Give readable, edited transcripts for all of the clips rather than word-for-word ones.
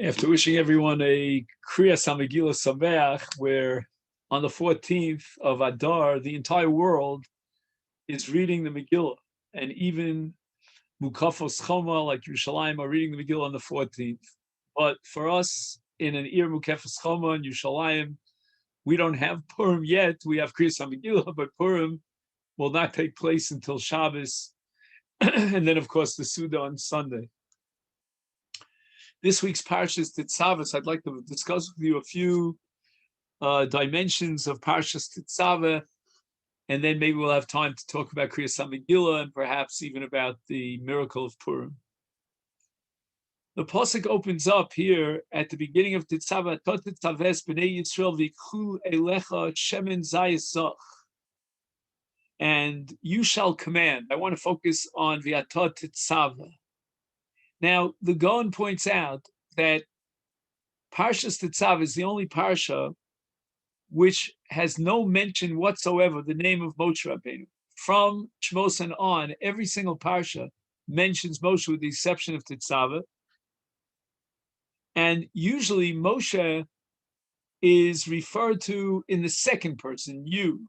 After wishing everyone a Kriyas Megillah Sameach, where on the 14th of Adar, the entire world is reading the Megillah, and even Mukafos Choma, like Yerushalayim, are reading the Megillah on the 14th. But for us, in an Ir Mukafos Choma in Yerushalayim, we don't have Purim yet. We have Kriyas Megillah, but Purim will not take place until Shabbos, and then, of course, the Suda on Sunday. This week's Parshas Tetzaveh, I'd like to discuss with you a few dimensions of Parshas Tetzaveh, and then maybe we'll have time to talk about Kriyas Megillah and perhaps even about the miracle of Purim. The pasuk opens up here at the beginning of Tetzaveh, Tetzaves b'nei Yisrael v'ikhu elecha shemen zayisach, and you shall command. I want to focus on V'atot Tetzaveh. Now, the Gaon points out that Parshas Tetzaveh is the only parsha which has no mention whatsoever the name of Moshe Rabbeinu. From Shmos and on, every single parsha mentions Moshe with the exception of Tetzaveh. And usually Moshe is referred to in the second person, you.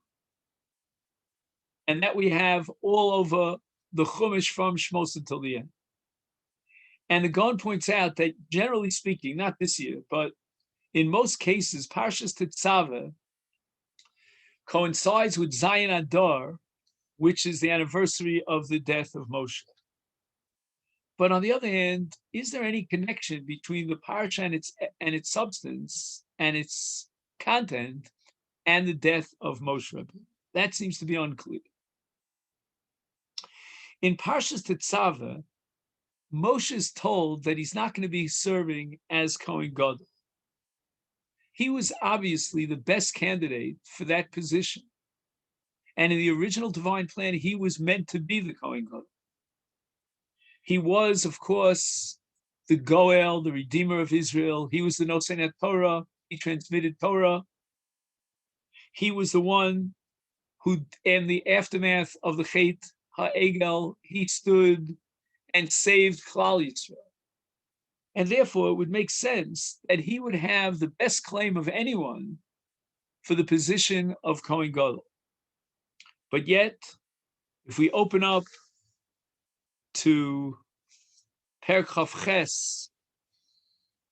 And that we have all over the Chumash from Shmos until the end. And the Gaon points out that, generally speaking, not this year, but in most cases, Parshas Tetzaveh coincides with Zayin Adar, which is the anniversary of the death of Moshe. But on the other hand, is there any connection between the parsha and its substance and its content and the death of Moshe Rabbeinu? That seems to be unclear. In Parshas Tetzaveh, Moshe is told that he's not going to be serving as Kohen Gadol. He was obviously the best candidate for that position. And in the original divine plan, he was meant to be the Kohen Gadol. He was, of course, the Goel, the Redeemer of Israel. He was the Nosein Torah. He transmitted Torah. He was the one who, in the aftermath of the Chet HaEgel, he stood and saved Klal Yisrael. And therefore, it would make sense that he would have the best claim of anyone for the position of Kohen Gadol. But yet, if we open up to Perek Chav Ches,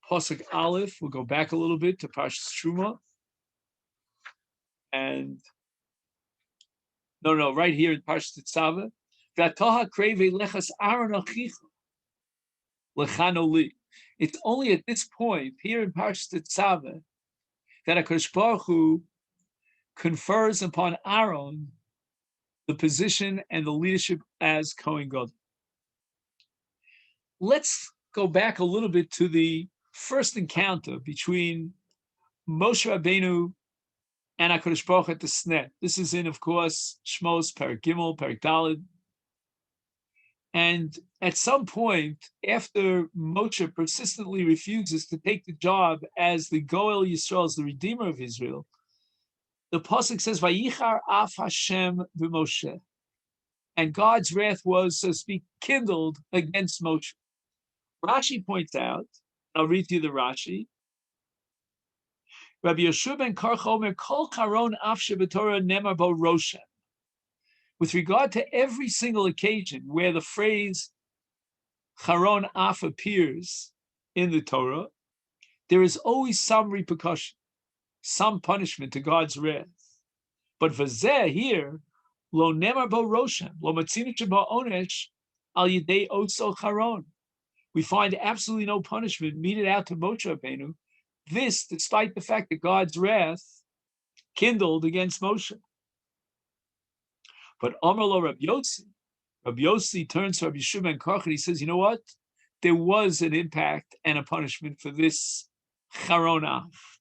Pasuk Aleph, we'll go back a little bit to Parshas Truma. And, right here in Parshas Tetzaveh, it's only at this point, here in Parshas Tetzaveh, that HaKadosh Baruch Hu confers upon Aaron the position and the leadership as Kohen Gadol. Let's go back a little bit to the first encounter between Moshe Rabbeinu and HaKadosh Baruch Hu at the Sneh. This is in, of course, Shmos, Perek Gimel, Perek Daled. And at some point, after Moshe persistently refuses to take the job as the Goel Yisrael, as the Redeemer of Israel, the pasuk says, "Vayichar af Hashem v'Moshe," and God's wrath was, so to speak, kindled against Moshe. Rashi points out, I'll read to you the Rashi. Rabbi Yeshua ben Karcha Omer, Kol Charon af shebetorah nemar bo Roshem. With regard to every single occasion where the phrase Charon Af appears in the Torah, there is always some repercussion, some punishment to God's wrath. But v'zeh here, lo nemar bo Roshem, lo matzinu sheba onesh al yidei otso Charon. We find absolutely no punishment meted out to Moshe Rabbeinu. This, despite the fact that God's wrath kindled against Moshe. But Amar lo Rabbi Yossi turns to Rabbi Yeshua ben Karcha and he says, you know what? There was an impact and a punishment for this Charon Af.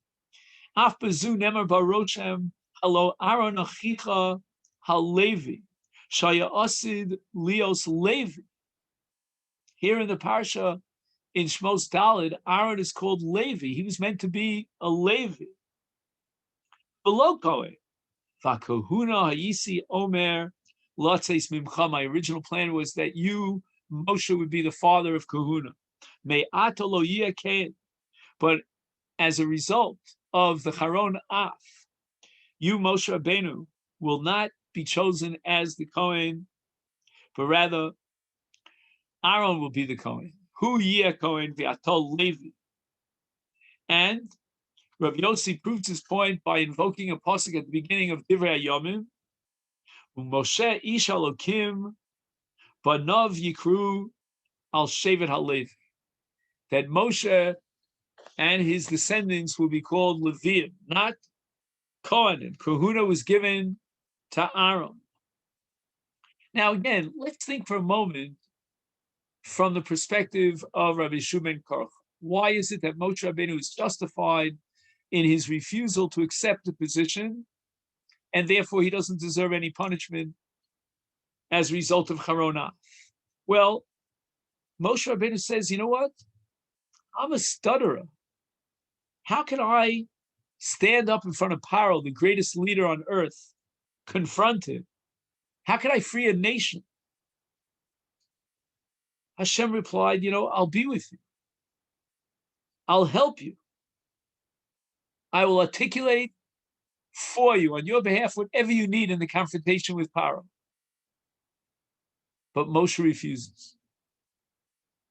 Af bezu nemar barochem halo Aaron achicha halevi shaya asid lios levi. Here in the parsha in Shmos Daled, Aaron is called Levi. He was meant to be a Levi. Below Kohen. V'kahuna hayisi omer latzeis mimcha. My original plan was that you, Moshe, would be the father of kahuna. May ato lo yeh kain. But as a result of the Charon Af, you, Moshe Rabbeinu, will not be chosen as the Kohen, but rather Aaron will be the Kohen. Hu yeh Kohen v'atol Levi. And Rav Yossi proves his point by invoking a pasuk at the beginning of Divrei Hayomim, Moshe ish Elokim banav yikru al shevet halevi, that Moshe and his descendants will be called Leviim, not Kohanim. Kahuna was given to Aaron. Now again, let's think for a moment from the perspective of Rabbi Shimon Korach. Why is it that Moshe Rabbeinu is justified in his refusal to accept the position, and therefore he doesn't deserve any punishment as a result of Charonah? Well, Moshe Rabbeinu says, you know what? I'm a stutterer. How can I stand up in front of Paro, the greatest leader on earth, confront him? How can I free a nation? Hashem replied, I'll be with you. I'll help you. I will articulate for you on your behalf whatever you need in the confrontation with Paro. But Moshe refuses.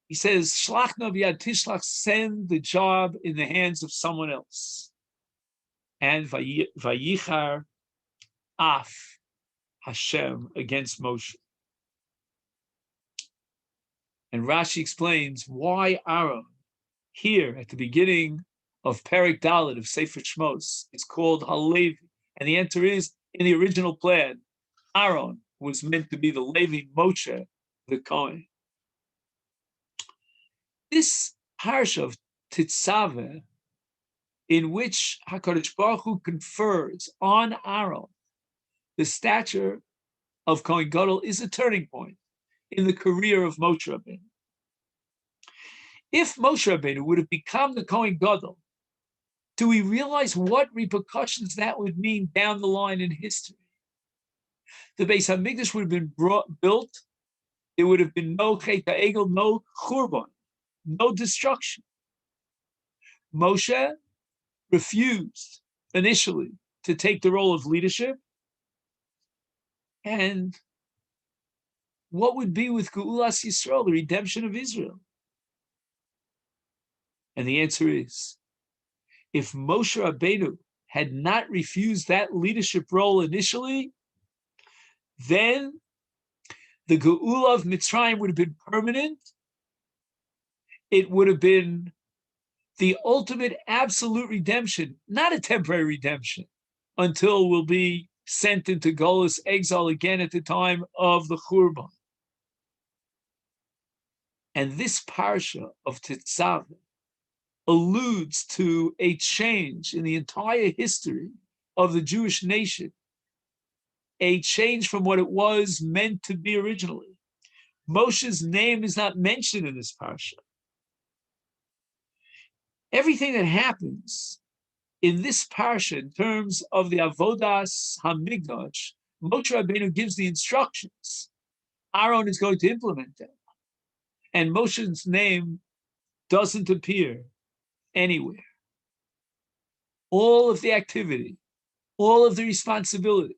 He says, Shlach na v'yad tishlach, send the job in the hands of someone else. And vayichar af Hashem against Moshe. And Rashi explains why Aaron, here at the beginning of Perek Dalet of Sefer Shmos, is called Halevi. And the answer is, in the original plan, Aaron was meant to be the Levi, Moshe, the Kohen. This parsha of Tetzaveh, in which HaKadosh Baruch Hu confers on Aaron the stature of Kohen Gadol, is a turning point in the career of Moshe Rabbeinu. If Moshe Rabbeinu would have become the Kohen Gadol, do we realize what repercussions that would mean down the line in history? The Beis HaMikdash would have been built. There would have been no Chet HaEgel, no Churban, no destruction. Moshe refused initially to take the role of leadership. And what would be with Geulas Yisrael, the redemption of Israel? And the answer is, if Moshe Rabbeinu had not refused that leadership role initially, then the Geula of Mitzrayim would have been permanent. It would have been the ultimate absolute redemption, not a temporary redemption, until we'll be sent into Golus exile again at the time of the Churban. And this parsha of Tetzaveh alludes to a change in the entire history of the Jewish nation, a change from what it was meant to be originally. Moshe's name is not mentioned in this parsha. Everything that happens in this parsha in terms of the Avodas HaMikdash, Moshe Rabbeinu gives the instructions. Aaron is going to implement them. And Moshe's name doesn't appear anywhere. All of the activity, all of the responsibility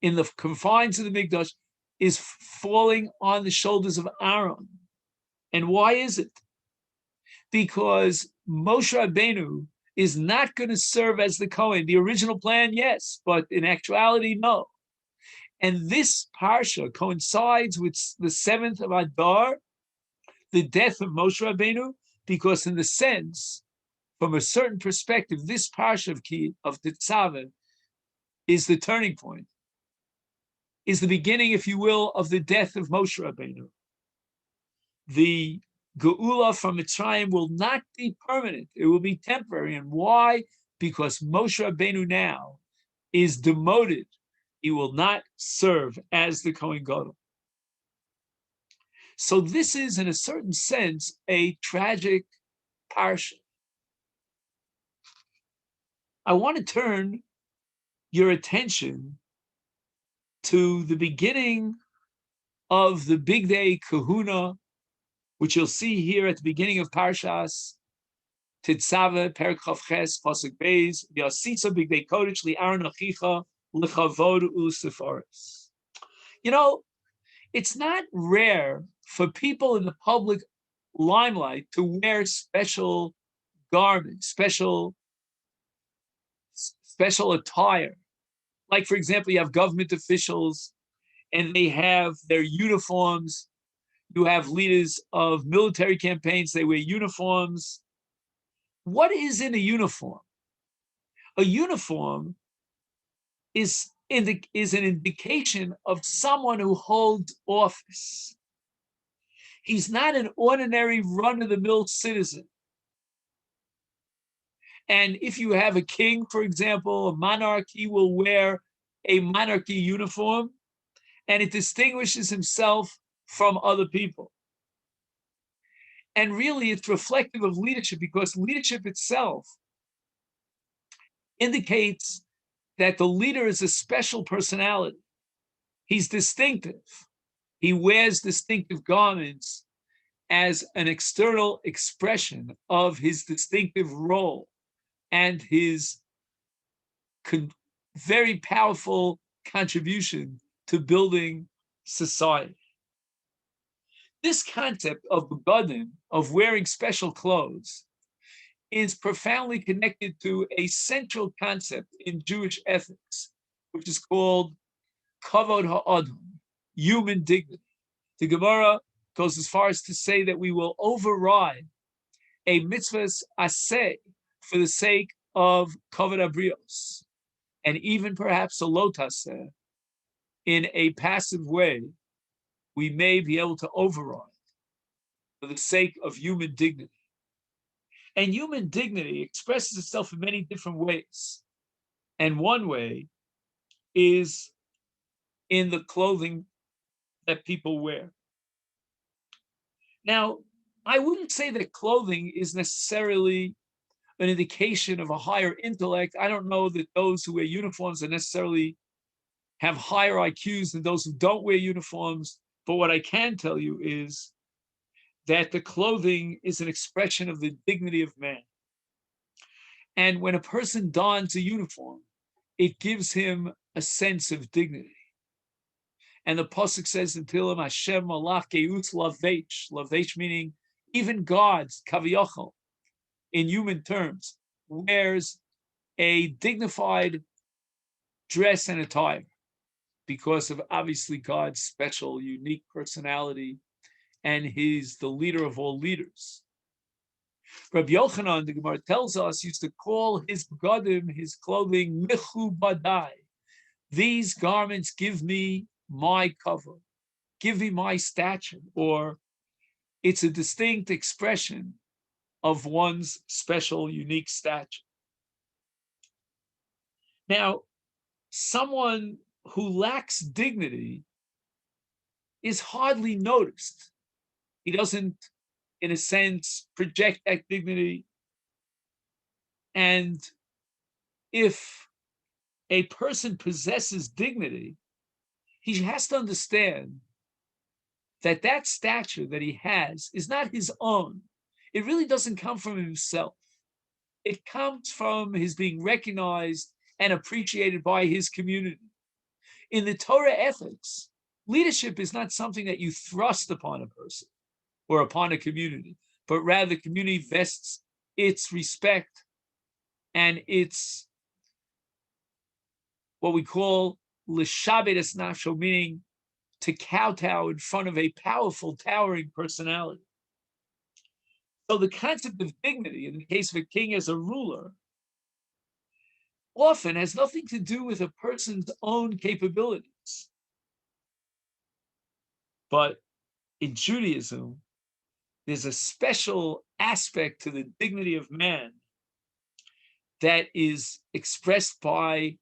in the confines of the Mikdash is falling on the shoulders of Aaron. And why is it? Because Moshe Rabbeinu is not going to serve as the Kohen. The original plan, yes, but in actuality, no. And this parsha coincides with the 7th of Adar, the death of Moshe Rabbeinu, because in the sense, from a certain perspective, this parsha of Tetzaveh is the turning point, is the beginning, if you will, of the death of Moshe Rabbeinu. The Geula from Mitzrayim will not be permanent. It will be temporary. And why? Because Moshe Rabbeinu now is demoted. He will not serve as the Kohen Gadol. So this is, in a certain sense, a tragic parsha. I want to turn your attention to the beginning of the big day kahuna, which you'll see here at the beginning of Parshas Tetzaveh, Perek Chav Ches, Pasuk Beis, V'asisa b'gdei kodesh li'aron achicha l'chavod u'sefaris. You know, it's not rare for people in the public limelight to wear special garments, special attire. Like, for example, you have government officials and they have their uniforms. You have leaders of military campaigns, they wear uniforms. What is in a uniform? A uniform is an indication of someone who holds office. He's not an ordinary run-of-the-mill citizen. And if you have a king, for example, a monarch, he will wear a monarchy uniform, and it distinguishes himself from other people. And really, it's reflective of leadership, because leadership itself indicates that the leader is a special personality. He's distinctive. He wears distinctive garments as an external expression of his distinctive role and his very powerful contribution to building society. This concept of begadim, of wearing special clothes, is profoundly connected to a central concept in Jewish ethics, which is called kavod ha'adam, human dignity. The Gemara goes as far as to say that we will override a mitzvah's aseh for the sake of kavod habrios, and even perhaps a lo taseh, in a passive way, we may be able to override for the sake of human dignity. And human dignity expresses itself in many different ways. And one way is in the clothing that people wear. Now, I wouldn't say that clothing is necessarily an indication of a higher intellect. I don't know that those who wear uniforms are necessarily have higher IQs than those who don't wear uniforms. But what I can tell you is that the clothing is an expression of the dignity of man. And when a person dons a uniform, it gives him a sense of dignity. And the pasuk says in Tehillim, Hashem malach geutz lavesh, lavesh meaning even God's kaviyachol, in human terms, wears a dignified dress and attire because of obviously God's special, unique personality, and he's the leader of all leaders. Rabbi Yochanan, the Gemara tells us, used to call his begadim, his clothing, michubadai. These garments give me my cover, give me my stature, or it's a distinct expression of one's special, unique stature. Now, someone who lacks dignity is hardly noticed. He doesn't, in a sense, project that dignity. And if a person possesses dignity, he has to understand that that stature that he has is not his own. It really doesn't come from himself. It comes from his being recognized and appreciated by his community. In the Torah ethics, leadership is not something that you thrust upon a person or upon a community, but rather the community vests its respect and its what we call l'shabed es nafsho, meaning to kowtow in front of a powerful, towering personality. So the concept of dignity, in the case of a king as a ruler, often has nothing to do with a person's own capabilities. But in Judaism, there's a special aspect to the dignity of man that is expressed by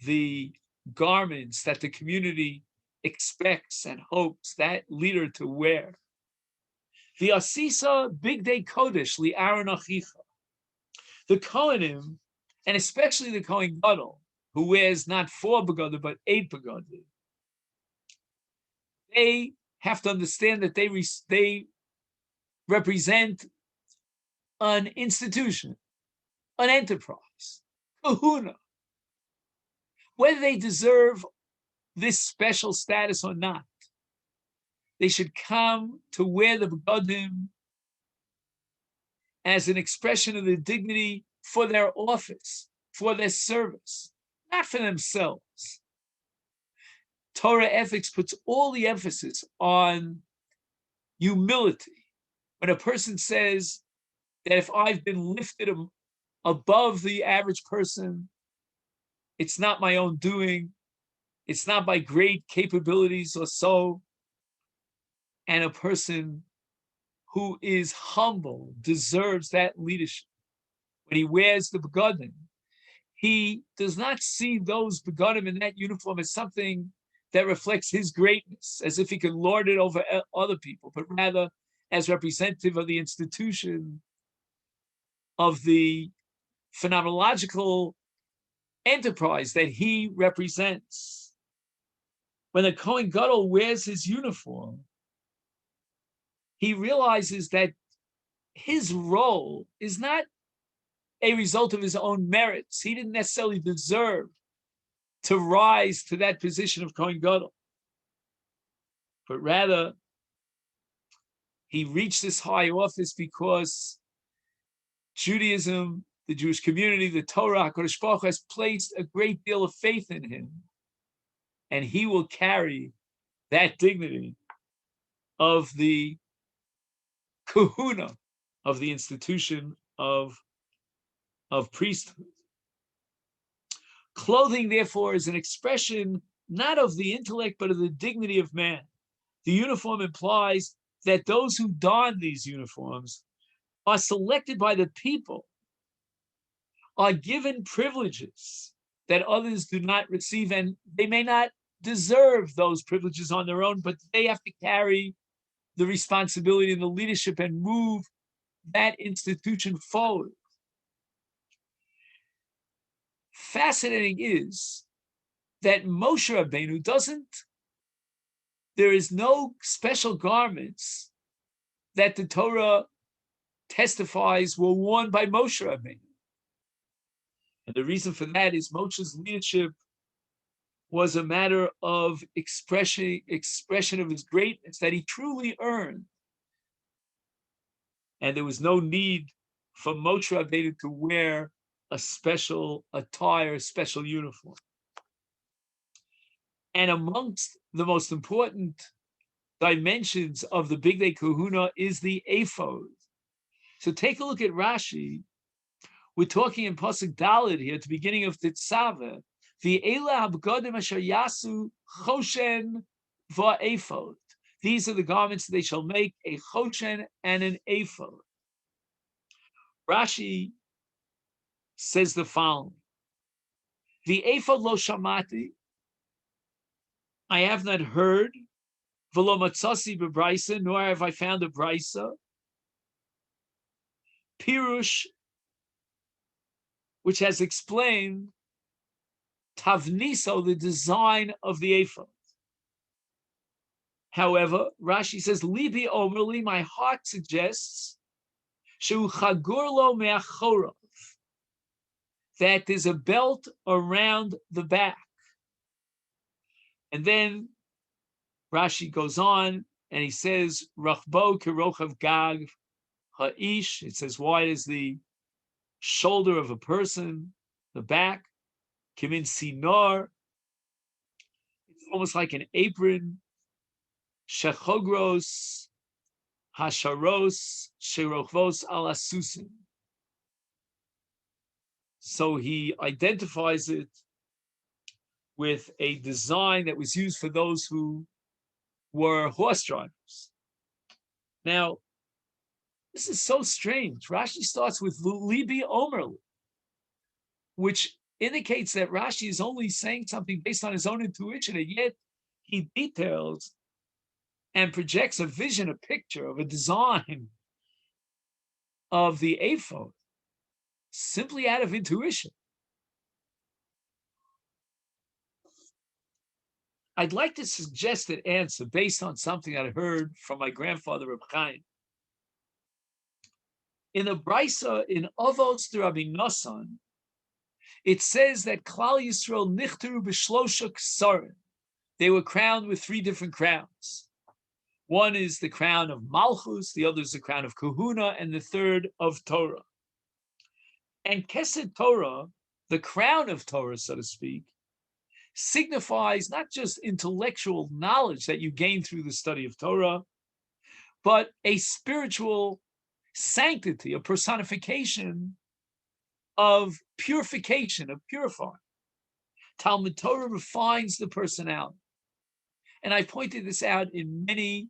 the garments that the community expects and hopes that leader to wear. The asisa bigdei kodesh li'aron achicha. The Kohanim, and especially the Kohen Gadol, who wears not 4 begadim but 8 begadim, they have to understand that they represent an institution, an enterprise, kahuna, whether they deserve this special status or not. They should come to wear the begadim as an expression of their dignity for their office, for their service, not for themselves. Torah ethics puts all the emphasis on humility. When a person says that if I've been lifted above the average person, it's not my own doing, it's not by great capabilities or so, and a person who is humble deserves that leadership. When he wears the begadim, he does not see those begadim in that uniform as something that reflects his greatness, as if he could lord it over other people, but rather as representative of the institution, of the phenomenological enterprise that he represents. When the Kohen Gadol wears his uniform, he realizes that his role is not a result of his own merits. He didn't necessarily deserve to rise to that position of Kohen Gadol, but rather he reached this high office because Judaism, the Jewish community, the Torah, HaKadosh Baruch Hu has placed a great deal of faith in him, and he will carry that dignity of the kahuna, of the institution of priesthood. Clothing, therefore, is an expression not of the intellect, but of the dignity of man. The uniform implies that those who don these uniforms are selected by the people, are given privileges that others do not receive, and they may not deserve those privileges on their own, but they have to carry the responsibility and the leadership and move that institution forward. Fascinating is that Moshe Rabbeinu there is no special garments that the Torah testifies were worn by Moshe Rabbeinu. And the reason for that is Moshe's leadership was a matter of expression of his greatness that he truly earned. And there was no need for Moshe Rabbeinu to wear a special attire, a special uniform. And amongst the most important dimensions of the Big Day Kahuna is the ephod. So take a look at Rashi. We're talking in Pasuk Daled here at the beginning of Tetzaveh. V'ela habgadim asher yasu choshen va'ephod. These are the garments that they shall make, a choshen and an ephod. Rashi says the following: the ephod lo shamati, I have not heard, v'lo matzasi b'braisa, nor have I found a braisa, pirush, which has explained tavniso, the design of the ephod. However, Rashi says, libi omerli, my heart suggests, shu chagur lo me'achorav, that there's a belt around the back. And then Rashi goes on and he says, rachbo kirochav gag ha'ish, it's as wide as the shoulder of a person, the back, kimin sinor, it's almost like an apron, shechogros hasharos sherochvos al asusin. So he identifies it with a design that was used for those who were horse drivers. Now, this is so strange. Rashi starts with libi omerli, which indicates that Rashi is only saying something based on his own intuition, and yet he details and projects a vision, a picture of a design of the ephod simply out of intuition. I'd like to suggest an answer based on something I heard from my grandfather, Reb Chaim. In the Brisa, in Avos de Rabbi Nosson, it says that Klal Yisrael nichtaru b'shlosha ksarim. They were crowned with 3 different crowns. One is the crown of Malchus, the other is the crown of Kahuna, and the third of Torah. And Kesed Torah, the crown of Torah, so to speak, signifies not just intellectual knowledge that you gain through the study of Torah, but a spiritual sanctity, a personification of purification, of purifying. Talmud Torah refines the personality. And I pointed this out in many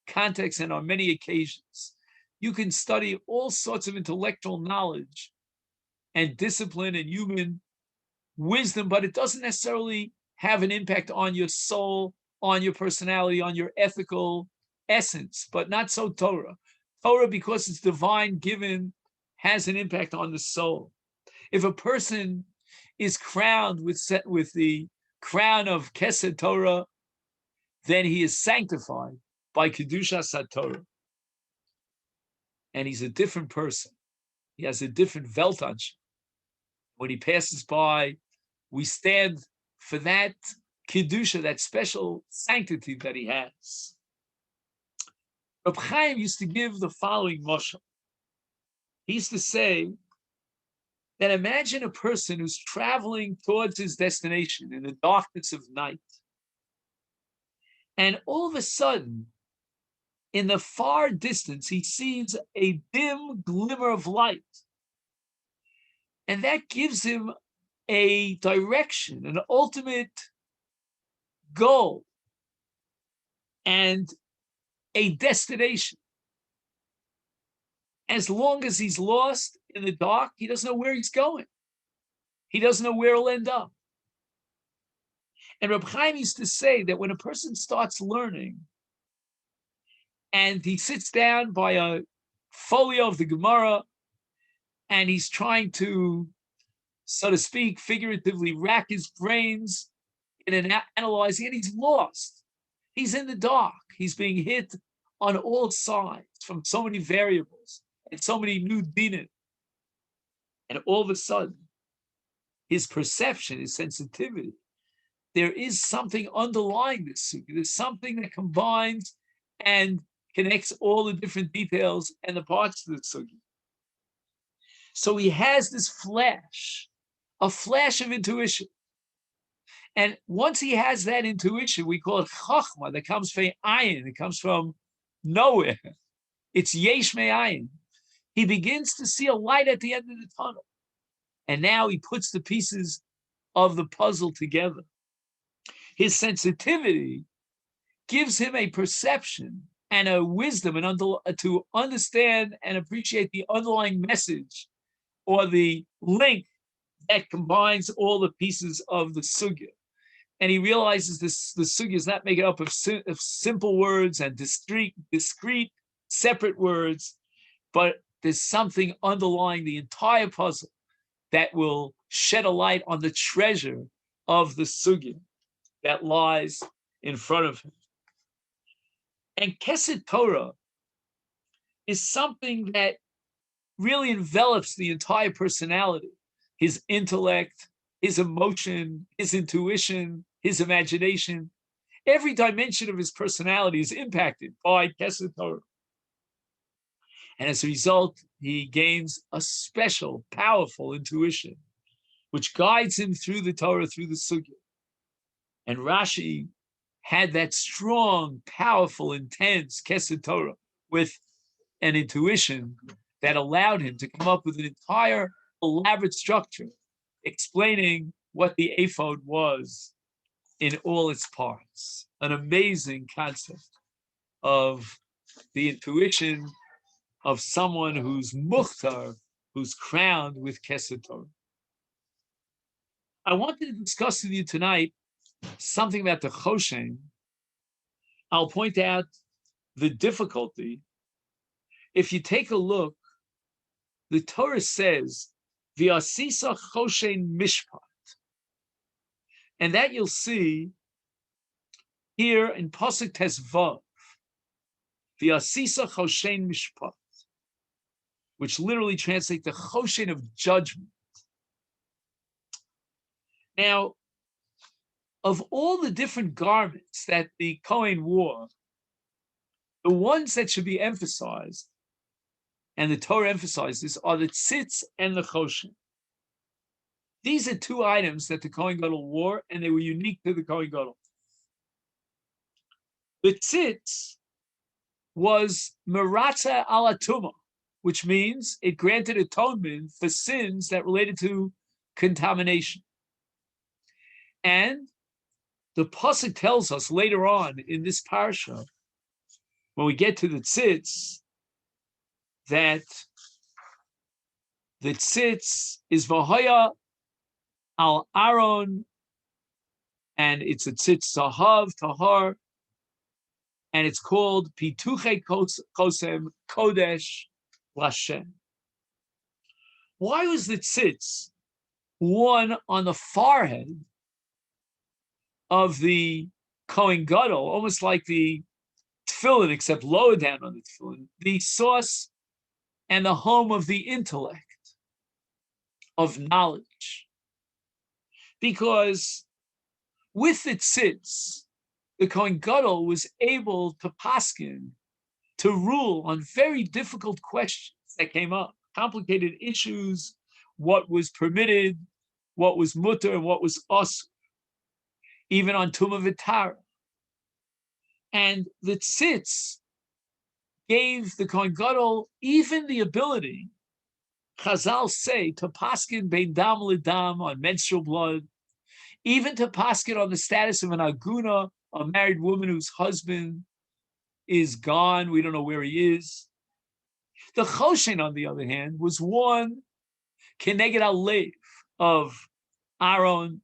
contexts and on many occasions. You can study all sorts of intellectual knowledge and discipline and human wisdom, but it doesn't necessarily have an impact on your soul, on your personality, on your ethical essence, but not so Torah. Torah, because it's divine given, has an impact on the soul. If a person is crowned with the crown of Kesed Torah, then he is sanctified by Kedushas HaTorah. And he's a different person. He has a different Weltansch. When he passes by, we stand for that Kedusha, that special sanctity that he has. Reb Chaim used to give the following mashal. He used to say that imagine a person who's traveling towards his destination in the darkness of night. And all of a sudden, in the far distance, he sees a dim glimmer of light. And that gives him a direction, an ultimate goal, and a destination. As long as he's lost in the dark, he doesn't know where he's going. He doesn't know where he'll end up. And Reb Chaim used to say that when a person starts learning and he sits down by a folio of the Gemara and he's trying to, so to speak, figuratively rack his brains in analyzing it, he's lost. He's in the dark. He's being hit on all sides from so many variables and so many new dinim. And all of a sudden, his perception, his sensitivity, there is something underlying this sugi. There's something that combines and connects all the different details and the parts of the sugi. So he has this flash, a flash of intuition. And once he has that intuition, we call it chachma, that comes from ayin, it comes from nowhere. It's yesh me'ayin. He begins to see a light at the end of the tunnel. And now he puts the pieces of the puzzle together. His sensitivity gives him a perception and a wisdom and to understand and appreciate the underlying message or the link that combines all the pieces of the sugya. And he realizes the sugya is not made up of simple words and discrete, separate words, but there's something underlying the entire puzzle that will shed a light on the treasure of the sugya that lies in front of him. And Kesed Torah is something that really envelops the entire personality, his intellect, his emotion, his intuition, his imagination. Every dimension of his personality is impacted by Kesed Torah. And as a result, he gains a special, powerful intuition, which guides him through the Torah, through the Sugya. And Rashi had that strong, powerful, intense Kesed Torah with an intuition that allowed him to come up with an entire elaborate structure explaining what the ephod was in all its parts. An amazing concept of the intuition of someone who's mukhtar, who's crowned with Kesed Torah. I wanted to discuss with you tonight something about the Choshen. I'll point out the difficulty. If you take a look, the Torah says, V'asisa Choshen Mishpat. And that you'll see here in Pasuk Tesvav, V'asisa Choshen Mishpat. which literally translates the Choshen of judgment. Now, of all the different garments that the Kohen wore, the ones that should be emphasized, and the Torah emphasizes, are the Sitz and the Choshen. These are two items that the Kohen Gadol wore, and they were unique to the Kohen Gadol. The Sitz was Meratza ala Tumah, which means it granted atonement for sins that related to contamination. And the pasuk tells us later on in this parsha, when we get to the Tzitz, that the Tzitz is Vahaya al Aaron, and it's a Tzitz Zahav, Tahar, and it's called Pituche Kosem Kodesh Lashem. Why was the Tzitz worn on the forehead of the Kohen Gadol, almost like the tefillin, except lower down on the tefillin, the source and the home of the intellect, of knowledge? Because with the Tzitz, the Kohen Gadol was able to paskin, to rule on very difficult questions that came up, complicated issues, what was permitted, what was mutter, and what was asur, even on Tumah V'Tara. And the Tzitz gave the Kohen Gadol even the ability, Chazal say, to paskin bein dam l'dam, on menstrual blood, even to paskin on the status of an aguna, a married woman whose husband is gone, we don't know where he is. The Choshen, on the other hand, was one keneged al-lev of Aaron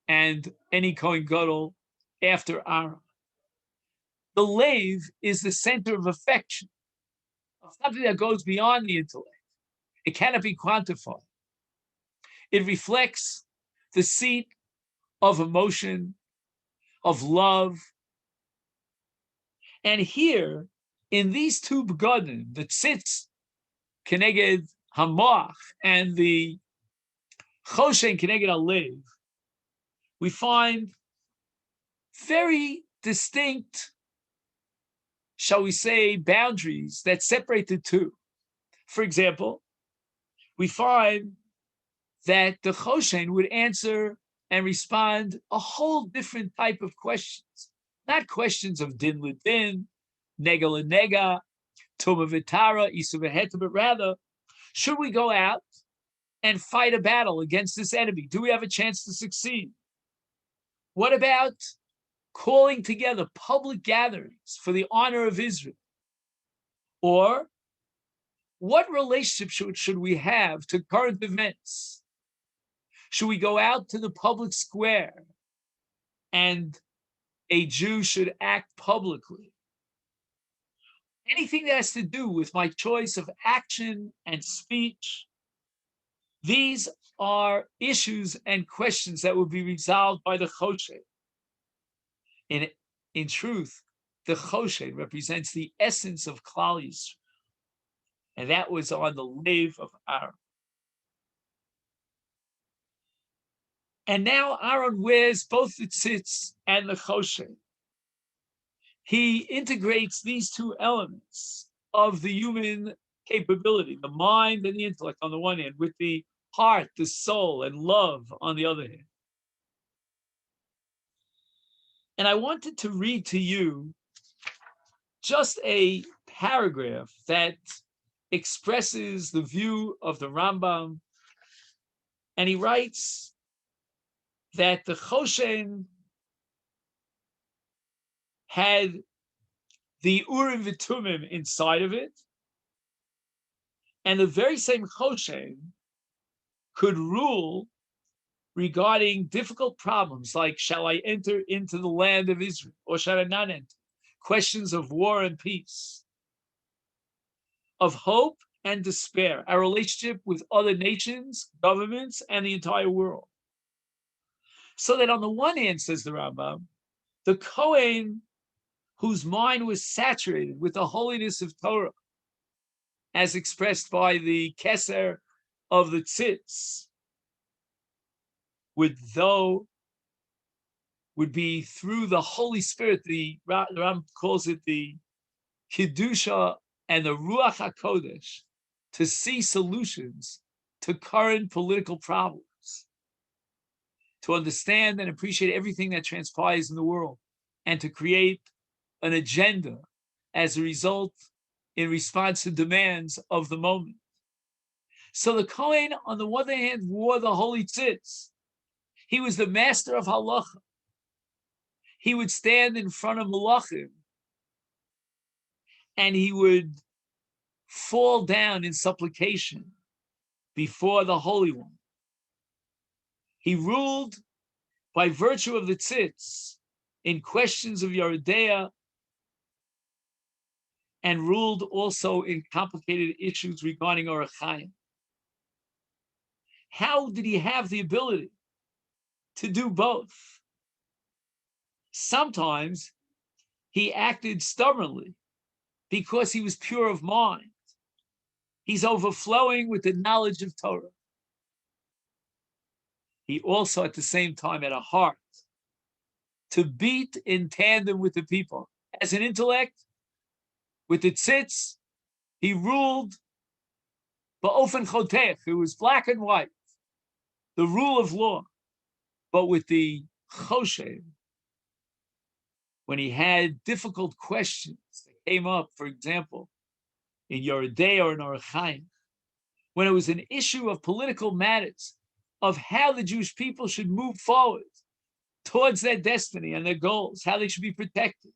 and any Kohen Gadol after Aaron. The lev is the center of affection, of something that goes beyond the intellect. It cannot be quantified. It reflects the seat of emotion, of love. And here, in these two begadim, the Tzitz keneged hamoach and the Choshen keneged al-lev, we find very distinct, shall we say, boundaries that separate the two. For example, we find that the Choshen would answer and respond a whole different type of questions, not questions of din l'din, nega l'nega, tumah v'tara, isa v'heta, but rather, should we go out and fight a battle against this enemy? Do we have a chance to succeed? What about calling together public gatherings for the honor of Israel? Or what relationship should we have to current events? Should we go out to the public square and a Jew should act publicly? Anything that has to do with my choice of action and speech, these are issues and questions that will be resolved by the Choshen. In truth, the Choshen represents the essence of Klal Yisrael, and that was on the lev of Aaron. And now Aaron wears both the Tzitz and the Choshen. He integrates these two elements of the human capability, the mind and the intellect on the one hand, with the heart, the soul, and love on the other hand. And I wanted to read to you just a paragraph that expresses the view of the Rambam. And he writes that the Choshen had the Urim V'Tumim inside of it, and the very same Choshen could rule regarding difficult problems like, shall I enter into the land of Israel or shall I not enter? Questions of war and peace, of hope and despair, our relationship with other nations, governments, and the entire world. So that on the one hand, says the Rambam, the Kohen, whose mind was saturated with the holiness of Torah, as expressed by the Kosher of the Sitz, would be through the Holy Spirit. The Ram calls it the Kedusha and the Ruach HaKodesh, to see solutions to current political problems, to understand and appreciate everything that transpires in the world, and to create an agenda as a result in response to demands of the moment. So the Kohen, on the one hand, wore the holy tzitz. He was the master of halacha. He would stand in front of malachim and he would fall down in supplication before the Holy One. He ruled by virtue of the tzitz in questions of Yeridea, and ruled also in complicated issues regarding Orach Chaim. How did he have the ability to do both? Sometimes he acted stubbornly because he was pure of mind. He's overflowing with the knowledge of Torah. He also, at the same time, had a heart to beat in tandem with the people. As an intellect, with the tzitz, he ruled ba'ofen chotech. It was black and white, the rule of law. But with the chosher, when he had difficult questions that came up, for example, in Yeridea or in Orach Chaim, when it was an issue of political matters, of how the Jewish people should move forward towards their destiny and their goals, how they should be protected.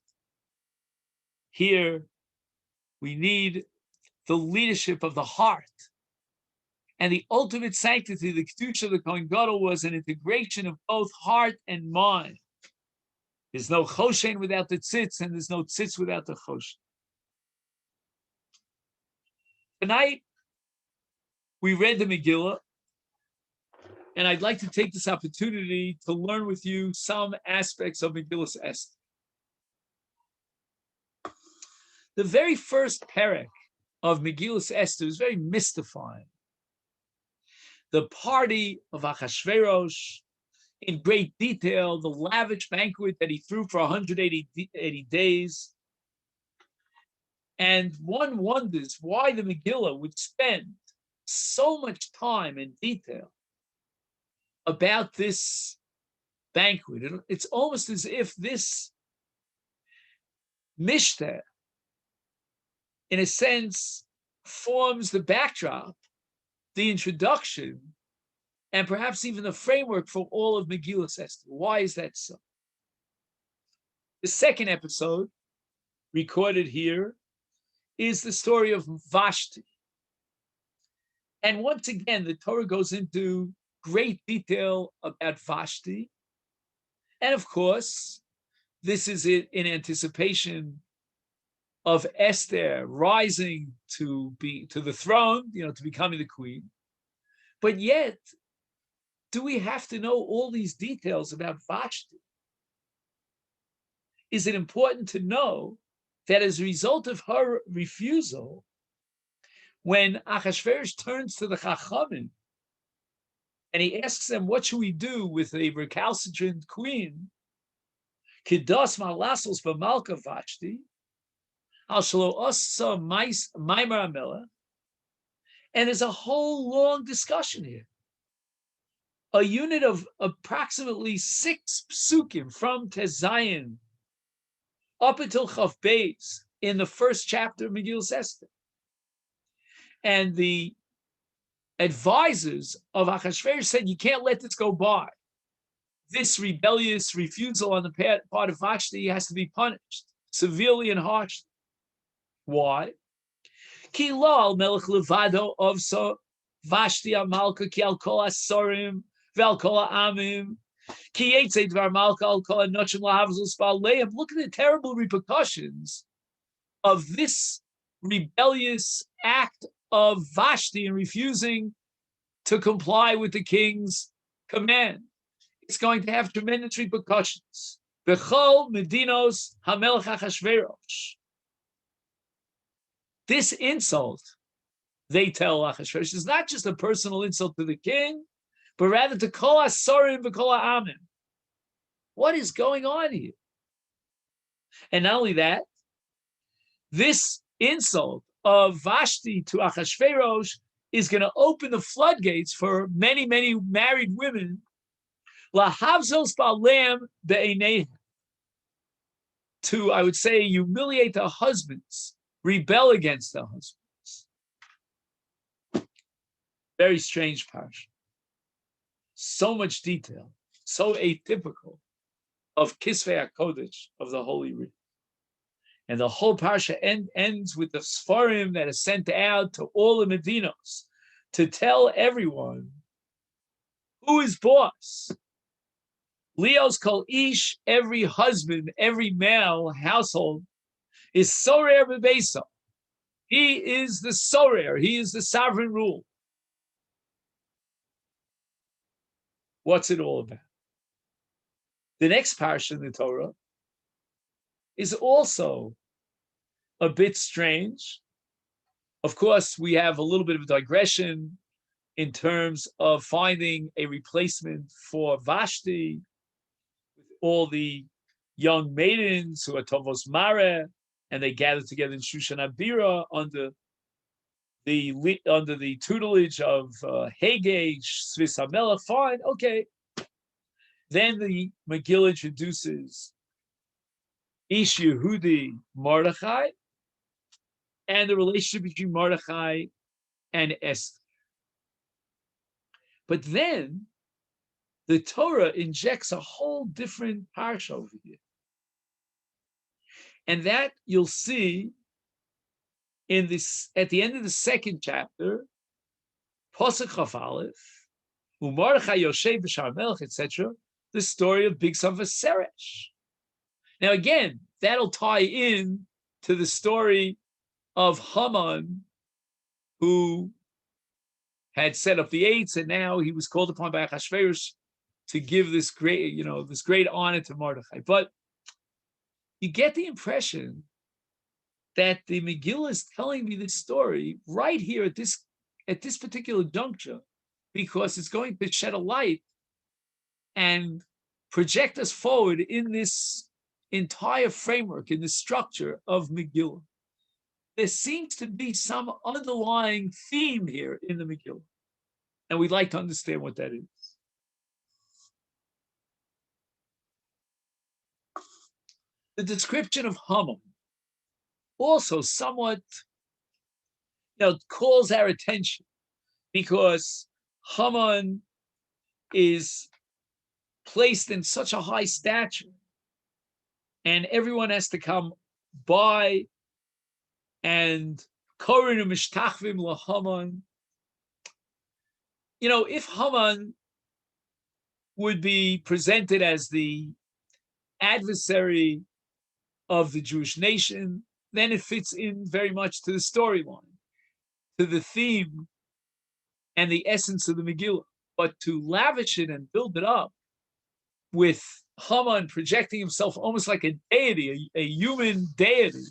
Here, we need the leadership of the heart. And the ultimate sanctity, the Kedusha of the Kohen Gadol, was an integration of both heart and mind. There's no Choshen without the Tzitz, and there's no Tzitz without the Choshen. Tonight, we read the Megillah, and I'd like to take this opportunity to learn with you some aspects of Megilas Esther. The very first perek of Megilas Esther is very mystifying. The party of Achashverosh, in great detail, the lavish banquet that he threw for 180 days. And one wonders why the Megillah would spend so much time and detail about this banquet. It's almost as if this mishter, in a sense, forms the backdrop, the introduction, and perhaps even the framework for all of Megilas Esther. Why is that so? The second episode, recorded here, is the story of Vashti. And once again, the Torah goes into great detail about Vashti. And of course, this is it in anticipation of Esther rising to the throne, to becoming the queen. But yet, do we have to know all these details about Vashti? Is it important to know that as a result of her refusal, when Achashverosh turns to the Chachamim and he asks them, what should we do with a recalcitrant queen? Kidos malasos b'malka Vashti, al shelo osa maimer amela. And there's a whole long discussion here. A unit of approximately 6 psukim from Tetzaveh up until Chav Beis in the first chapter of Megilas Esther. And the advisors of Achashverosh said, you can't let this go by. This rebellious refusal on the part of Vashti has to be punished severely and harshly. Why? Ki lo al melech levado avsa Vashti amalka ki al kol asorim vel kol amim ki yetzei dvar malka al kol anoshim lahavzul spaleim. Look at the terrible repercussions of this rebellious act of Vashti in refusing to comply with the king's command. It's going to have tremendous repercussions. Bechol medinos hamelech Achashverosh. This insult they tell Achashverosh, is not just a personal insult to the king, but rather to Kol HaSorim v'Kol HaAmim. What is going on here? And not only that, this insult of Vashti to Achashverosh is going to open the floodgates for many, many married women lahavzos ba'aleim be'eineihem, to, I would say, humiliate their husbands, rebel against their husbands. Very strange parsha. So much detail, so atypical of Kisvei HaKodesh, of the Holy Writ. And the whole parsha ends with the Sfarim that is sent out to all the Medinos to tell everyone who is boss. Leo's Kol Ish, every husband, every male household is Sorer B'Beisa. He is the Sorer, he is the sovereign rule. What's it all about? The next parsha in the Torah is also a bit strange. Of course, we have a little bit of a digression in terms of finding a replacement for Vashti, with all the young maidens who are Tovos Mare, and they gather together in Shushan Abira under the tutelage of Haggai, Svis HaMelech. Fine, okay. Then the Megillah introduces Ish Yehudi Mordechai and the relationship between Mordechai and Esther. But then the Torah injects a whole different parsha over here. And that you'll see in this at the end of the second chapter, Pasuk Chaf Aleph, U'Mordechai Yoshev B'Shar Melech, etc., the story of Bigsan V'Seresh. Now again, that'll tie in to the story of Haman, who had set up the eights, and now he was called upon by Achashverosh to give this great honor to Mordechai. But you get the impression that the Megillah is telling me this story right here at this particular juncture, because it's going to shed a light and project us forward in this entire framework, in the structure of Megillah. There seems to be some underlying theme here in the Megillah, and we'd like to understand what that is. The description of Haman also somewhat, calls our attention, because Haman is placed in such a high stature, and everyone has to come by and Korinu Mishtachvim LaHaman. If Haman would be presented as the adversary of the Jewish nation, then it fits in very much to the storyline, to the theme and the essence of the Megillah. But to lavish it and build it up with Haman projecting himself almost like a deity, a human deity,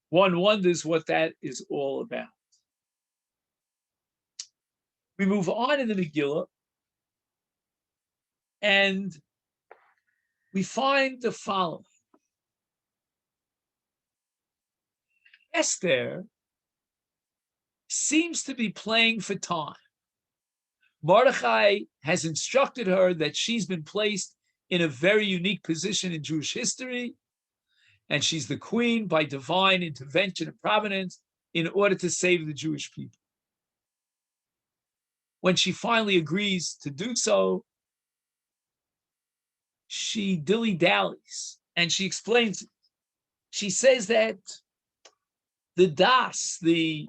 one wonders what that is all about. We move on in the Megillah, and we find the following. Esther seems to be playing for time. Mordechai has instructed her that she's been placed in a very unique position in Jewish history, and she's the queen by divine intervention and providence in order to save the Jewish people. When she finally agrees to do so, she dilly-dallies, and she explains it. She says that the das, the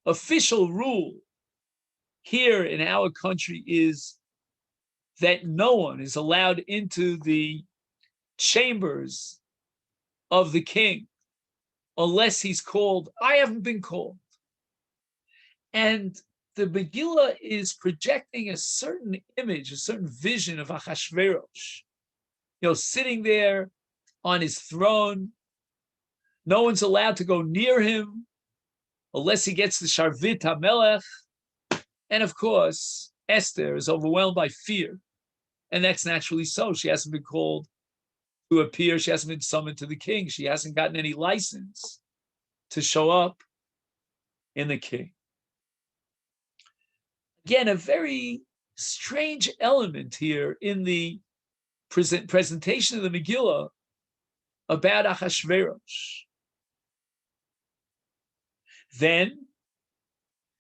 official rule here in our country, is that no one is allowed into the chambers of the king unless he's called. I haven't been called. And the Megillah is projecting a certain image, a certain vision of Achashverosh, sitting there on his throne. No one's allowed to go near him unless he gets the Sharvit HaMelech. And of course, Esther is overwhelmed by fear. And that's naturally so. She hasn't been called to appear. She hasn't been summoned to the king. She hasn't gotten any license to show up in the king. Again, a very strange element here in the presentation of the Megillah about Achashverosh. Then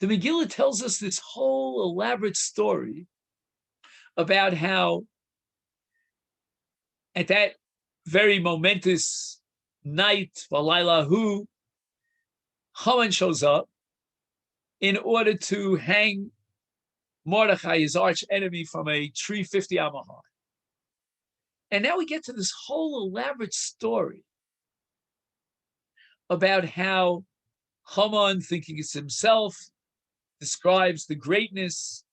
the Megillah tells us this whole elaborate story about how at that very momentous night, Valaylahu, Haman shows up in order to hang Mordechai, his arch enemy, from a tree 50 amah high. And now we get to this whole elaborate story about how Haman, thinking it's himself, describes the greatness,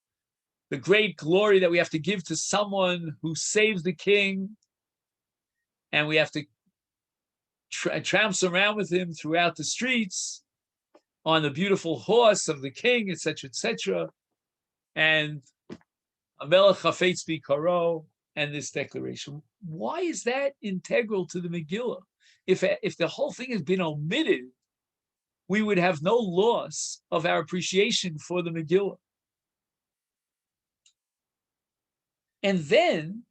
the great glory that we have to give to someone who saves the king, and we have to tramps around with him throughout the streets on the beautiful horse of the king, etc., etc., and Amelech Chafetz Bikaro, and this declaration. Why is that integral to the Megillah? If the whole thing has been omitted, we would have no loss of our appreciation for the Megillah. And then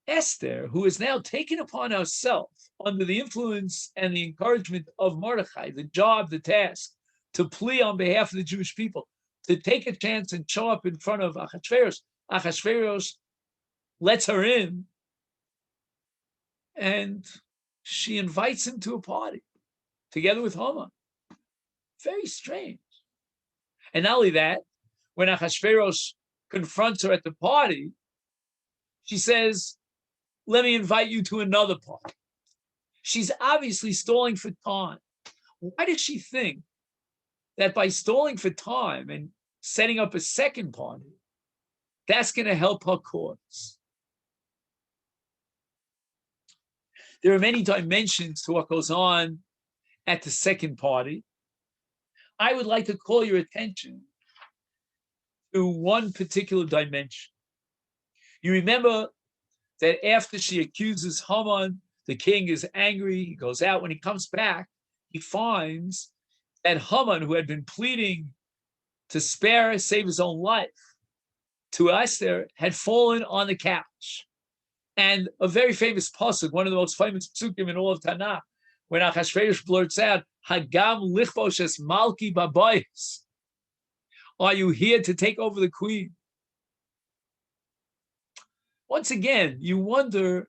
Esther, who is now taken upon herself under the influence and the encouragement of Mordechai, the job, the task, to plea on behalf of the Jewish people, to take a chance and show up in front of Achashverosh. Achashverosh lets her in, and she invites him to a party together with Haman. Very strange. And not only that, when Achashverosh confronts her at the party, she says, "Let me invite you to another party." She's obviously stalling for time. Why does she think that by stalling for time and setting up a second party, that's going to help her cause? There are many dimensions to what goes on at the second party. I would like to call your attention to one particular dimension. You remember that after she accuses Haman, the king is angry. He goes out. When he comes back, he finds that Haman, who had been pleading to save his own life to Esther, had fallen on the couch. And a very famous pasuk, one of the most famous psukim in all of Tanakh, when Achashverosh blurts out, "Hagam lichvosh es malki babayis," are you here to take over the queen? Once again, you wonder,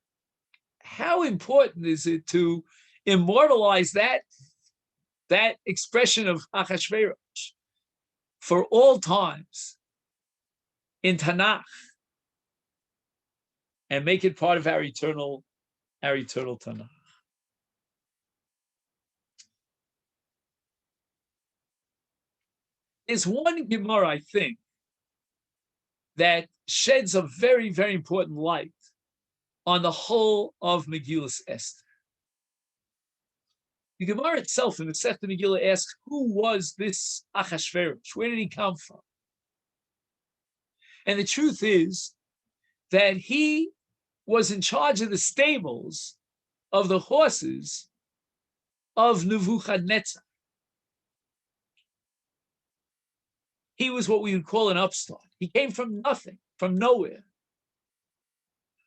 how important is it to immortalize that expression of Achashverosh for all times in Tanakh and make it part of our eternal Tanakh? There's one Gemara, I think, that sheds a very, very important light on the whole of Megilas Esther. The Gemara itself in the Masechta Megillah asks, who was this Achashverosh? Where did he come from? And the truth is that he was in charge of the stables of the horses of Nebuchadnezzar. He was what we would call an upstart. He came from nothing, from nowhere.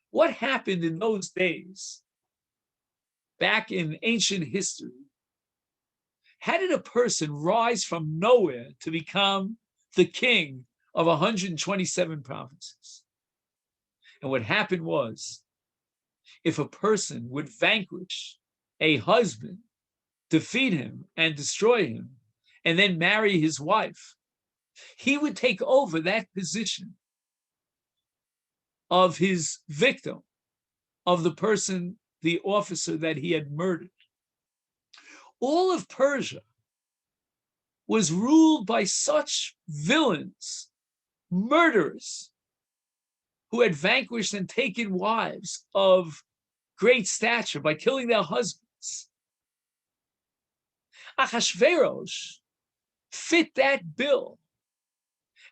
What happened in those days, back in ancient history? How did a person rise from nowhere to become the king of 127 provinces? And what happened was, if a person would vanquish a husband, defeat him and destroy him, and then marry his wife, he would take over that position of his victim, of the person, the officer that he had murdered. All of Persia was ruled by such villains, murderers, who had vanquished and taken wives of great stature by killing their husbands. Achashverosh fit that bill,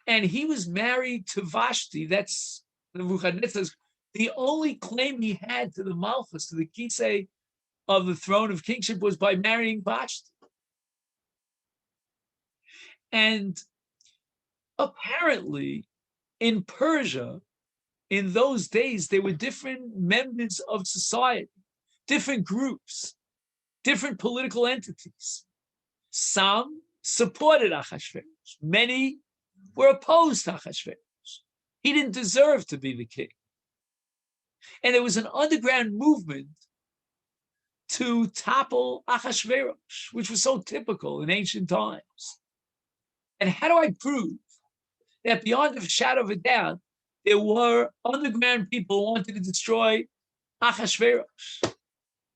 and he was married to Vashti. That's Nebuchadnezzar's. The only claim he had to the Malchus, to the Kisei of the throne of kingship, was by marrying Vashti. And apparently, in Persia, in those days, there were different members of society, different groups, different political entities. Some supported Achashverosh. Many were opposed to Achashverosh. He didn't deserve to be the king. And there was an underground movement to topple Achashverosh, which was so typical in ancient times. And how do I prove that beyond a shadow of a doubt, there were underground people who wanted to destroy Achashverosh?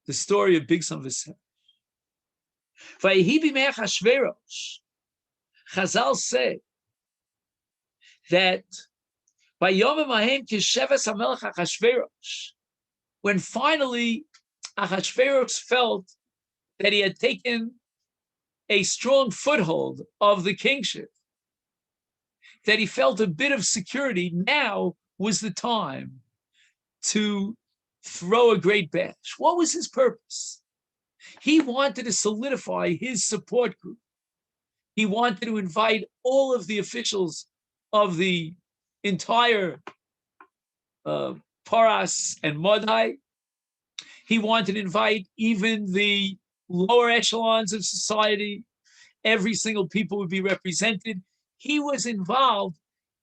The story of Big Son Viser. Vayehi b'mei Achashverosh, Chazal say that by Yomim Hahem Kisheves HaMelech Achashverosh, when finally Achashverosh felt that he had taken a strong foothold of the kingship, that he felt a bit of security, now was the time to throw a great bash. What was his purpose? He wanted to solidify his support group. He wanted to invite all of the officials of the entire Paras and Modai. He wanted to invite even the lower echelons of society. Every single people would be represented. He was involved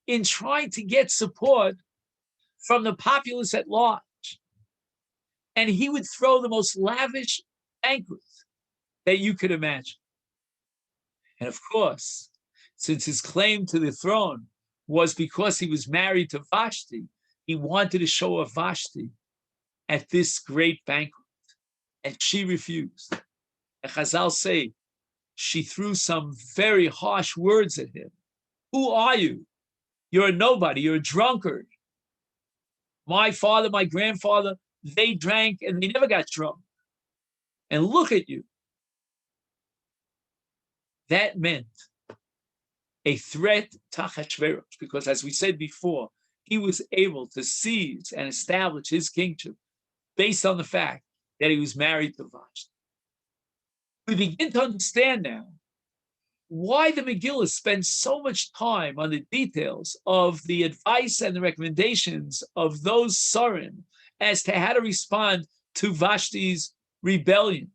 in trying to get support from the populace at large. And he would throw the most lavish banquet that you could imagine. And of course, since his claim to the throne was because he was married to Vashti, he wanted to show off Vashti at this great banquet. And she refused. And Chazal say she threw some very harsh words at him. Who are you? You're a nobody. You're a drunkard. My father, my grandfather, they drank and they never got drunk. And look at you. That meant a threat to Achashverosh, because as we said before, he was able to seize and establish his kingship based on the fact that he was married to Vashti. We begin to understand now why the Megillah spends so much time on the details of the advice and the recommendations of those Sarim as to how to respond to Vashti's rebellion.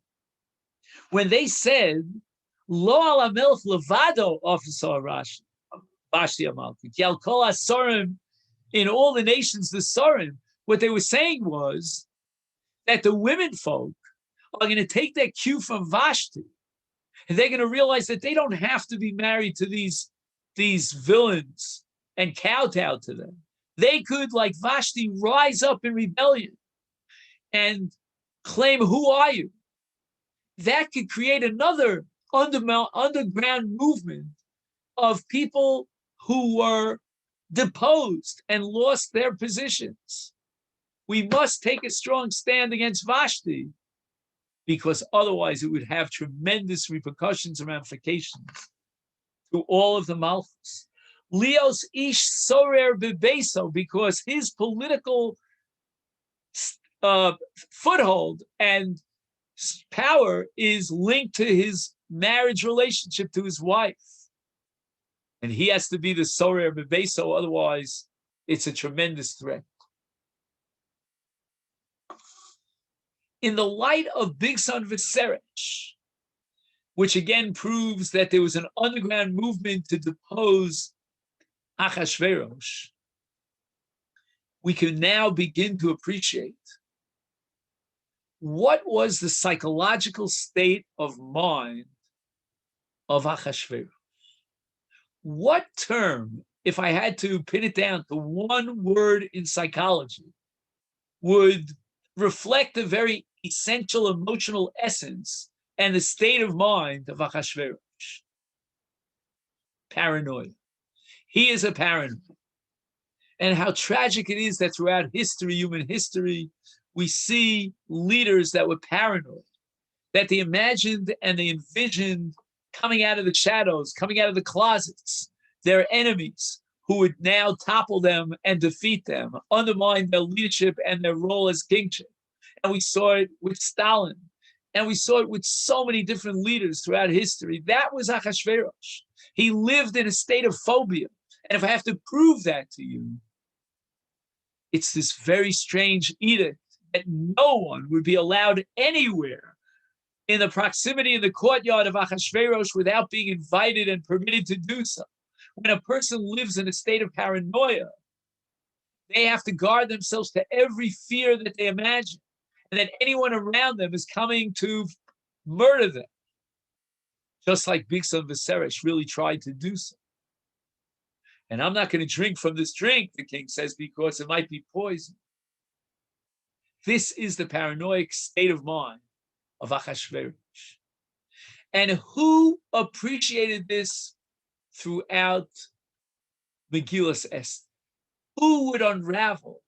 When they said, Lo ala melch levado officer Vashti amalki, ki al kol hasarim, in all the nations, the Sarim, what they were saying was that the women folk are going to take their cue from Vashti, and they're going to realize that they don't have to be married to these villains and kowtow to them. They could, like Vashti, rise up in rebellion and claim, who are you? That could create another underground movement of people who were deposed and lost their positions. We must take a strong stand against Vashti, because otherwise it would have tremendous repercussions and ramifications to all of the Malchus. Leos ish sorer bebeso, because his political foothold and power is linked to his marriage relationship to his wife. And he has to be the sorer bebeso, otherwise it's a tremendous threat. In the light of Big Son Viserich, which again proves that there was an underground movement to depose Achashverosh, we can now begin to appreciate what was the psychological state of mind of Achashverosh. What term, if I had to pin it down to one word in psychology, would reflect the very essential emotional essence and the state of mind of Achashverosh? Paranoia. He is a paranoid. And how tragic it is that throughout history, human history, we see leaders that were paranoid, that they imagined and they envisioned coming out of the shadows, coming out of the closets, their enemies who would now topple them and defeat them, undermine their leadership and their role as kingship. And we saw it with Stalin, and we saw it with so many different leaders throughout history. That was Achashverosh. He lived in a state of phobia. And if I have to prove that to you, it's this very strange edict that no one would be allowed anywhere in the proximity of the courtyard of Achashverosh without being invited and permitted to do so. When a person lives in a state of paranoia, they have to guard themselves to every fear that they imagine, and that anyone around them is coming to murder them. Just like Bigsan Viserys really tried to do so. And I'm not going to drink from this drink, the king says, because it might be poison. This is the paranoid state of mind of Achashverosh. And who appreciated this throughout Megilas Esther? Who would unravel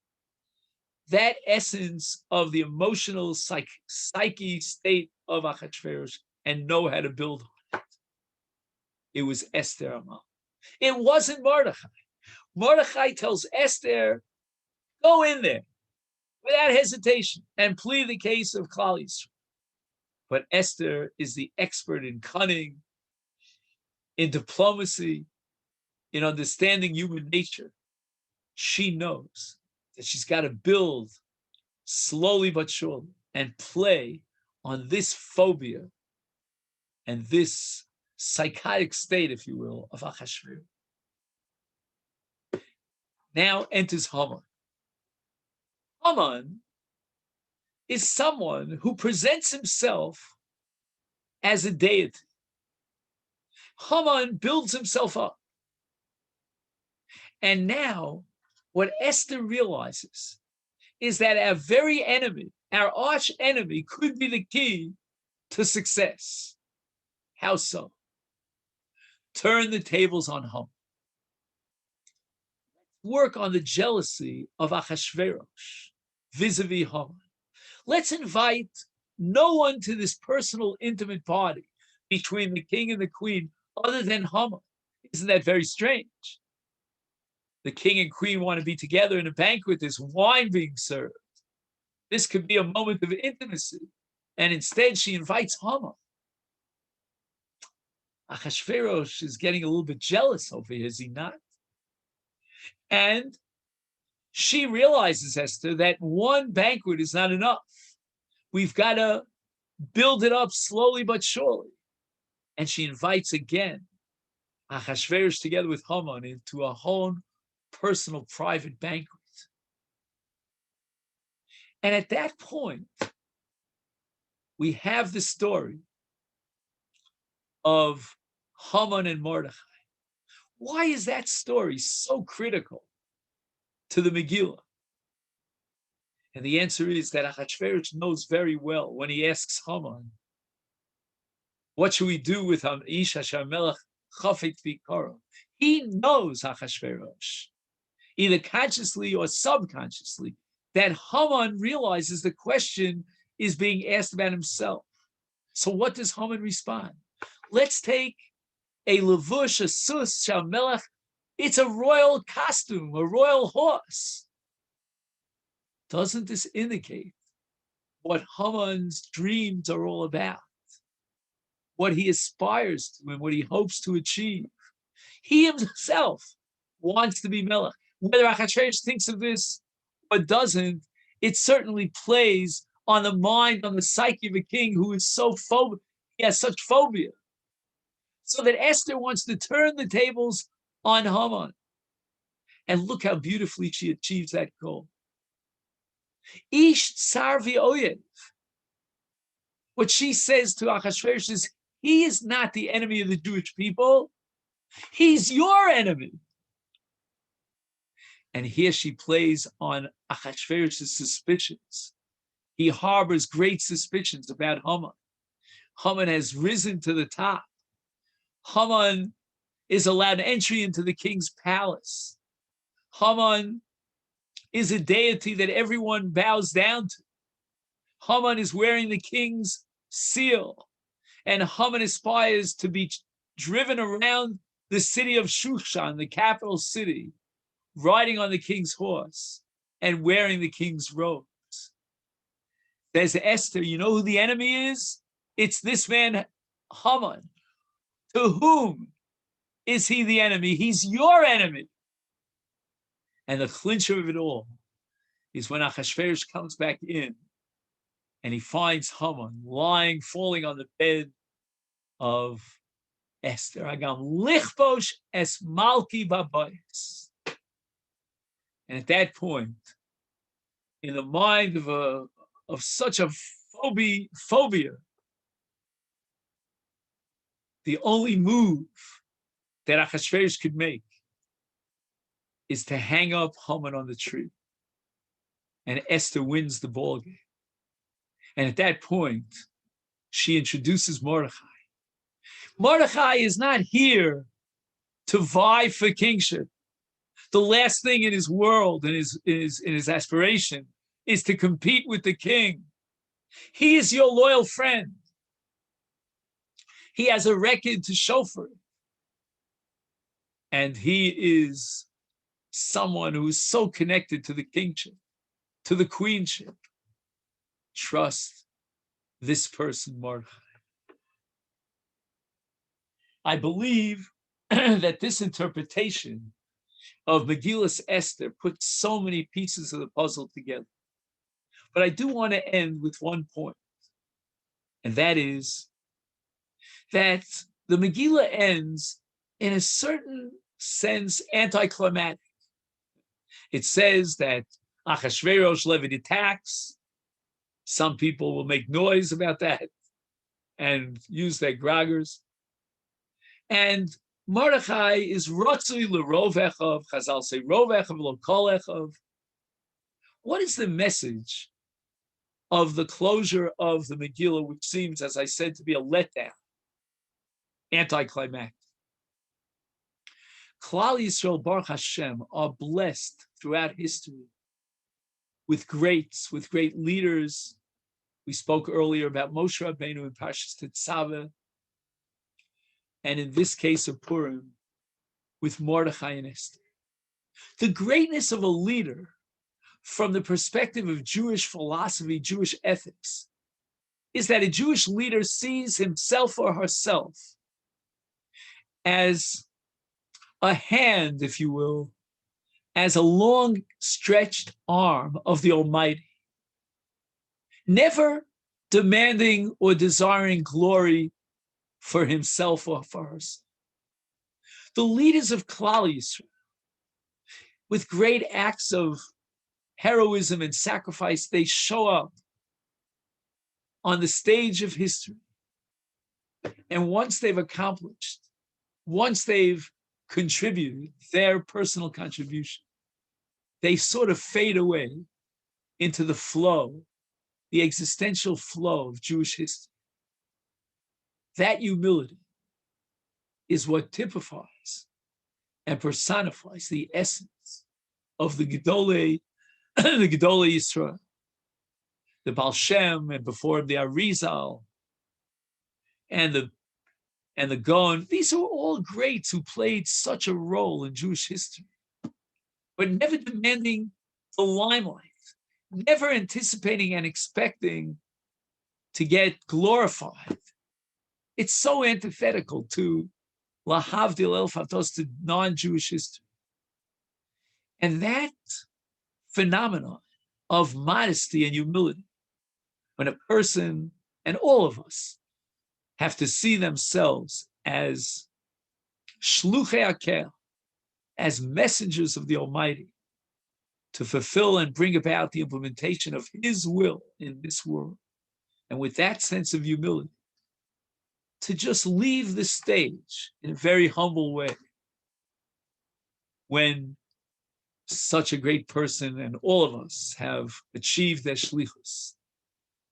that essence of the emotional psyche state of Achashverosh and know how to build on it? It was Esther Amal. It wasn't Mordechai. Mordechai tells Esther, go in there without hesitation and plead the case of Klal Yisrael. But Esther is the expert in cunning, in diplomacy, in understanding human nature. She knows that she's got to build slowly but surely and play on this phobia and this psychotic state, if you will, of Achashverosh. Now enters Haman. Haman is someone who presents himself as a deity. Haman builds himself up. And now what Esther realizes is that our very enemy, our arch enemy, could be the key to success. How so? Turn the tables on Haman. Work on the jealousy of Achashverosh vis-a-vis Haman. Let's invite no one to this personal, intimate party between the king and the queen other than Haman. Isn't that very strange? The king and queen want to be together in a banquet. There's wine being served. This could be a moment of intimacy. And instead, she invites Haman. Achashverosh is getting a little bit jealous over here, is he not? And she realizes, Esther, that one banquet is not enough. We've got to build it up slowly but surely. And she invites again Achashverosh together with Haman into a whole personal, private banquet. And at that point, we have the story of Haman and Mordechai. Why is that story so critical to the Megillah? And the answer is that Achashverosh knows very well when he asks Haman, what should we do with Ish Asher Melech Chafet V'Karo? He knows, Achashverosh, either consciously or subconsciously, that Haman realizes the question is being asked about himself. So what does Haman respond? Let's take a levush, a sus, shamelech. It's a royal costume, a royal horse. Doesn't this indicate what Haman's dreams are all about? What he aspires to and what he hopes to achieve? He himself wants to be melech. Whether Achashverosh thinks of this or doesn't, it certainly plays on the mind, on the psyche of a king who is so phobic. He has such phobia. So that Esther wants to turn the tables on Haman. And look how beautifully she achieves that goal. Ish tsar v'oyev. What she says to Achashverosh is, he is not the enemy of the Jewish people. He's your enemy. And here she plays on Achashverosh's suspicions. He harbors great suspicions about Haman. Haman has risen to the top. Haman is allowed entry into the king's palace. Haman is a deity that everyone bows down to. Haman is wearing the king's seal, and Haman aspires to be driven around the city of Shushan, the capital city, riding on the king's horse and wearing the king's robes. There's Esther. You know who the enemy is? It's this man, Haman. To whom is he the enemy? He's your enemy. And the clincher of it all is when Achashverosh comes back in and he finds Haman lying, falling on the bed of Esther. Agam lichbosh es malki babayis. And at that point, in the mind of such a phobia, the only move that Achashverosh could make is to hang up Haman on the tree. And Esther wins the ball game. And at that point, she introduces Mordechai. Mordechai is not here to vie for kingship. The last thing in his world, in his aspiration, is to compete with the king. He is your loyal friend. He has a record to show for it. And he is someone who is so connected to the kingship, to the queenship. Trust this person, Mordechai. I believe that this interpretation of Megilas Esther puts so many pieces of the puzzle together. But I do want to end with one point, and that is that the Megillah ends in a certain sense anticlimactic. It says that Achashverosh levied attacks. Some people will make noise about that and use their graggers. And Mordechai is Ratzui l'rovechav. Chazal say rovechav lo kolechav. What is the message of the closure of the Megillah, which seems, as I said, to be a letdown, anticlimactic? Klal Yisrael, Baruch Hashem, are blessed throughout history with greats, with great leaders. We spoke earlier about Moshe Rabbeinu in Parshas Tetzaveh, and in this case of Purim, with Mordechai and Esther. The greatness of a leader from the perspective of Jewish philosophy, Jewish ethics, is that a Jewish leader sees himself or herself as a hand, if you will, as a long stretched arm of the Almighty, never demanding or desiring glory for himself or for herself. The leaders of Klal Yisrael, with great acts of heroism and sacrifice, they show up on the stage of history. And once they've accomplished, once they've contributed their personal contribution, they sort of fade away into the flow, the existential flow of Jewish history. That humility is what typifies and personifies the essence of the Gedolei, the Gedolei Yisrael, the Baal Shem, and before him the Arizal, and the Gaon. These are all greats who played such a role in Jewish history, but never demanding the limelight, never anticipating and expecting to get glorified. It's so antithetical to lahavdil elf hatos, to non-Jewish history. And that phenomenon of modesty and humility, when a person, and all of us, have to see themselves as shluchei hakel, as messengers of the Almighty, to fulfill and bring about the implementation of His will in this world. And with that sense of humility, to just leave the stage in a very humble way when such a great person and all of us have achieved their shlichus.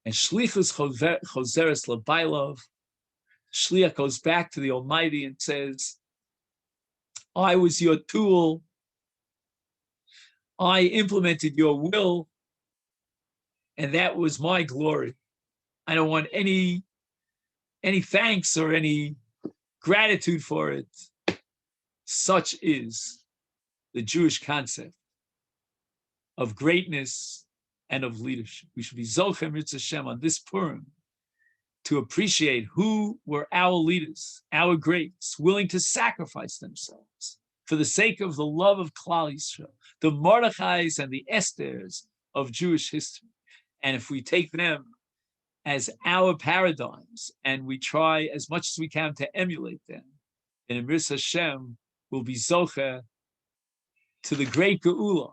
And shlichus choseres labailov. Shliach goes back to the Almighty and says, I was your tool. I implemented your will, and that was my glory. I don't want any any thanks or any gratitude for it. Such is the Jewish concept of greatness and of leadership. We should be Zochem Ritz Hashem on this Purim to appreciate who were our leaders, our greats, willing to sacrifice themselves for the sake of the love of Klal Yisrael, the Mordechais and the Esthers of Jewish history. And if we take them as our paradigms and we try as much as we can to emulate them, then Emir Hashem will be Zocher to the great Geula